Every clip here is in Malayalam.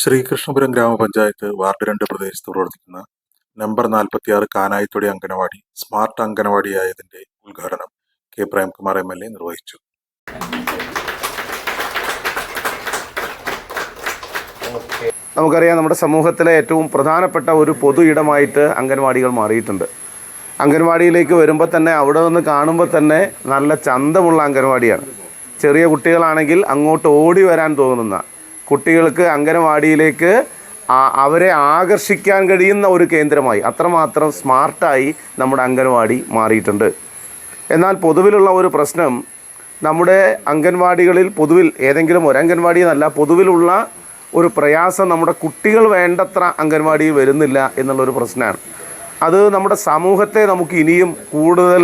ശ്രീകൃഷ്ണപുരം ഗ്രാമപഞ്ചായത്ത് വാർഡ് 2 പ്രദേശത്ത് പ്രവർത്തിക്കുന്ന നമ്പർ 46 കാനായിത്തൊടി അംഗനവാടി സ്മാർട്ട് അംഗനവാടിയായതിന്റെ ഉദ്ഘാടനം കെ പ്രേംകുമാർ MLA നിർവഹിച്ചു. നമുക്കറിയാം, നമ്മുടെ സമൂഹത്തിലെ ഏറ്റവും പ്രധാനപ്പെട്ട ഒരു പൊതു ഇടമായിട്ട് അംഗൻവാടികൾ മാറിയിട്ടുണ്ട്. അംഗൻവാടിയിലേക്ക് വരുമ്പോൾ തന്നെ അവിടെ നിന്ന് കാണുമ്പോൾ തന്നെ നല്ല ചന്തമുള്ള അംഗൻവാടിയാണ്. ചെറിയ കുട്ടികളാണെങ്കിൽ അങ്ങോട്ട് ഓടി വരാൻ തോന്നുന്ന, കുട്ടികൾക്ക് അംഗനവാടിയിലേക്ക് അവരെ ആകർഷിക്കാൻ കഴിയുന്ന ഒരു കേന്ദ്രമായി അത്രമാത്രം സ്മാർട്ടായി നമ്മുടെ അംഗനവാടി മാറിയിട്ടുണ്ട്. എന്നാൽ പൊതുവിലുള്ള ഒരു പ്രശ്നം, നമ്മുടെ അംഗൻവാടികളിൽ പൊതുവിൽ ഏതെങ്കിലും ഒരു അംഗൻവാടി എന്നല്ല, പൊതുവിലുള്ള ഒരു പ്രയാസം നമ്മുടെ കുട്ടികൾ വേണ്ടത്ര അംഗൻവാടിയിൽ വരുന്നില്ല എന്നുള്ളൊരു പ്രശ്നമാണ്. അത് നമ്മുടെ സമൂഹത്തെ നമുക്ക് ഇനിയും കൂടുതൽ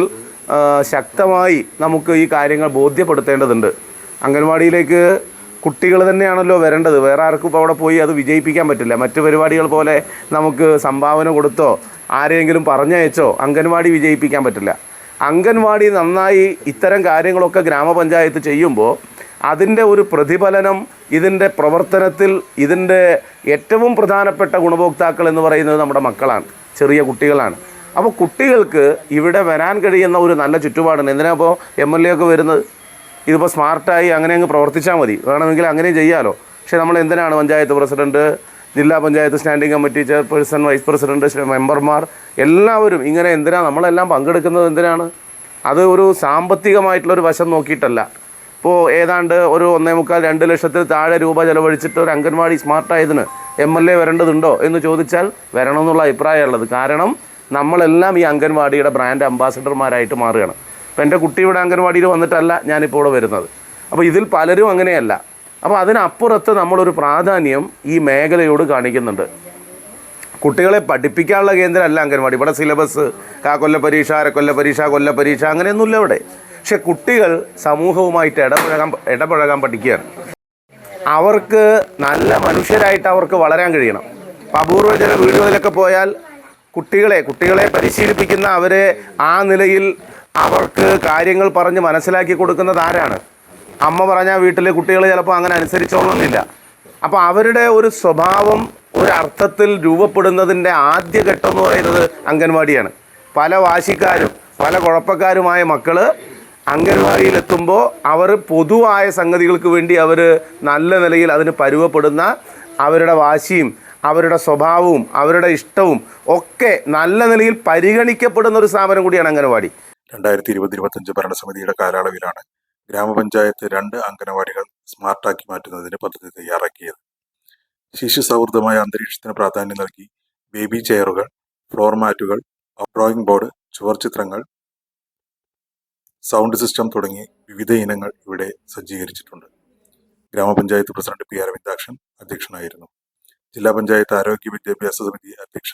ശക്തമായി നമുക്ക് ഈ കാര്യങ്ങൾ ബോധ്യപ്പെടുത്തേണ്ടതുണ്ട്. അംഗൻവാടിയിലേക്ക് കുട്ടികൾ തന്നെയാണല്ലോ വരേണ്ടത്. വേറെ ആർക്കും ഇപ്പോൾ അവിടെ പോയി അത് വിജയിപ്പിക്കാൻ പറ്റില്ല. മറ്റ് പരിപാടികൾ പോലെ നമുക്ക് സംഭാവന കൊടുത്തോ ആരെങ്കിലും പറഞ്ഞയച്ചോ അംഗൻവാടി വിജയിപ്പിക്കാൻ പറ്റില്ല. അംഗൻവാടി നന്നായി ഇത്തരം കാര്യങ്ങളൊക്കെ ഗ്രാമപഞ്ചായത്ത് ചെയ്യുമ്പോൾ അതിൻ്റെ ഒരു പ്രതിഫലനം ഇതിൻ്റെ പ്രവർത്തനത്തിൽ ഇതിൻ്റെ ഏറ്റവും പ്രധാനപ്പെട്ട ഗുണഭോക്താക്കൾ എന്ന് പറയുന്നത് നമ്മുടെ മക്കളാണ്, ചെറിയ കുട്ടികളാണ്. അപ്പോൾ കുട്ടികൾക്ക് ഇവിടെ വരാൻ കഴിയുന്ന ഒരു നല്ല ചുറ്റുപാടാണ്. എന്തിനാ ഇപ്പോൾ MLA ഒക്കെ വരുന്നത്? ഇതിപ്പോൾ സ്മാർട്ടായി അങ്ങനെ അങ്ങ് പ്രവർത്തിച്ചാൽ മതി, വേണമെങ്കിൽ അങ്ങനെ ചെയ്യാമല്ലോ. പക്ഷേ നമ്മൾ എന്തിനാണ് പഞ്ചായത്ത് പ്രസിഡൻറ്റ്, ജില്ലാ panchayat standing committee chairperson, vice president, മെമ്പർമാർ എല്ലാവരും ഇങ്ങനെ നമ്മളെല്ലാം പങ്കെടുക്കുന്നത് എന്തിനാണ്? അത് ഒരു സാമ്പത്തികമായിട്ടുള്ളൊരു വശം നോക്കിയിട്ടല്ല. ഇപ്പോൾ ഏതാണ്ട് ഒരു 1.25-2 ലക്ഷത്തിൽ താഴെ രൂപ ചെലവഴിച്ചിട്ട് ഒരു അംഗൻവാടി സ്മാർട്ടായതിന് MLA വരേണ്ടതുണ്ടോ എന്ന് ചോദിച്ചാൽ വരണമെന്നുള്ള അഭിപ്രായമുള്ളത്. കാരണം നമ്മളെല്ലാം ഈ അംഗൻവാടിയുടെ ബ്രാൻഡ് അംബാസഡർമാരായിട്ട് മാറുകയാണ്. അപ്പോൾ എൻ്റെ കുട്ടി ഇവിടെ അംഗൻവാടിയിൽ വന്നിട്ടല്ല ഞാനിപ്പോൾ ഇവിടെ വരുന്നത്. അപ്പോൾ ഇതിൽ പലരും അങ്ങനെയല്ല. അപ്പോൾ അതിനപ്പുറത്ത് നമ്മളൊരു പ്രാധാന്യം ഈ മേഖലയോട് കാണിക്കുന്നുണ്ട്. കുട്ടികളെ പഠിപ്പിക്കാനുള്ള കേന്ദ്രമല്ല അംഗൻവാടി. ഇവിടെ സിലബസ് കൊല്ല പരീക്ഷ, അരക്കൊല്ല പരീക്ഷ, കൊല്ല പരീക്ഷ അങ്ങനെയൊന്നുമില്ല ഇവിടെ. പക്ഷെ കുട്ടികൾ സമൂഹവുമായിട്ട് ഇടപഴകാൻ പഠിക്കുകയാണ്. അവർക്ക് നല്ല മനുഷ്യരായിട്ട് അവർക്ക് വളരാൻ കഴിയണം. അപ്പോൾ അപൂർവ ചില വീടുകളിലൊക്കെ പോയാൽ കുട്ടികളെ പരിശീലിപ്പിക്കുന്ന, അവരെ ആ നിലയിൽ അവർക്ക് കാര്യങ്ങൾ പറഞ്ഞ് മനസ്സിലാക്കി കൊടുക്കുന്നത് ആരാണ്? അമ്മ പറഞ്ഞാൽ വീട്ടിലെ കുട്ടികൾ ചിലപ്പോൾ അങ്ങനെ അനുസരിച്ചോളണമെന്നില്ല. അപ്പോൾ അവരുടെ ഒരു സ്വഭാവം ഒരു അർത്ഥത്തിൽ രൂപപ്പെടുന്നതിൻ്റെ ആദ്യഘട്ടം എന്ന് പറയുന്നത് അംഗൻവാടിയാണ്. പല വാശിക്കാരും പല കുഴപ്പക്കാരുമായ മക്കൾ അംഗൻവാടിയിലെത്തുമ്പോൾ അവർ പൊതുവായ സംഗതികൾക്ക് വേണ്ടി അവർ നല്ല നിലയിൽ അതിന് പരുവപ്പെടുന്ന, അവരുടെ വാശിയും അവരുടെ സ്വഭാവവും അവരുടെ ഇഷ്ടവും ഒക്കെ നല്ല നിലയിൽ പരിഗണിക്കപ്പെടുന്ന ഒരു സ്ഥാപനം കൂടിയാണ് അംഗനവാടി. 2020-25 ഭരണസമിതിയുടെ കാലയളവിലാണ് ഗ്രാമപഞ്ചായത്ത് 2 അംഗനവാടികൾ സ്മാർട്ടാക്കി മാറ്റുന്നതിന് പദ്ധതി തയ്യാറാക്കിയത്. ശിശു സൗഹൃദമായ അന്തരീക്ഷത്തിന് പ്രാധാന്യം നൽകി ബേബി ചെയറുകൾ, ഫ്ലോർ മാറ്റുകൾ, ഡ്രോയിങ് ബോർഡ്, ചുവർചിത്രങ്ങൾ, സൗണ്ട് സിസ്റ്റം തുടങ്ങി വിവിധ ഇനങ്ങൾ ഇവിടെ സജ്ജീകരിച്ചിട്ടുണ്ട്. ഗ്രാമപഞ്ചായത്ത് പ്രസിഡന്റ് പി അരവിന്ദാക്ഷൻ അധ്യക്ഷനായിരുന്നു. ജില്ലാ പഞ്ചായത്ത് ആരോഗ്യ വിദ്യാഭ്യാസ സമിതി അധ്യക്ഷ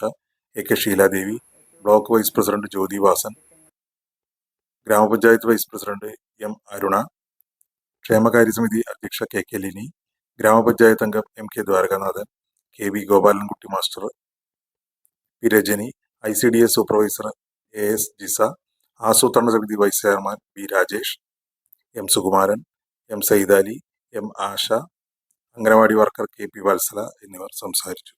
AK Sheeladevi, block vice president Jyothi Vasan, ഗ്രാമപഞ്ചായത്ത് വൈസ് പ്രസിഡന്റ് M അരുണ, ക്ഷേമകാര്യ സമിതി അധ്യക്ഷ KK ലിനി, ഗ്രാമപഞ്ചായത്ത് അംഗം MK Dwarakanathan, KV Gopalankutty master, P Rajani, ICDS supervisor AS Jisa, ആസൂത്രണ സമിതി vice chairman B Rajesh, M Sukumaran, M Saidali, M Asha, anganwadi worker KP Valsala എന്നിവർ സംസാരിച്ചു.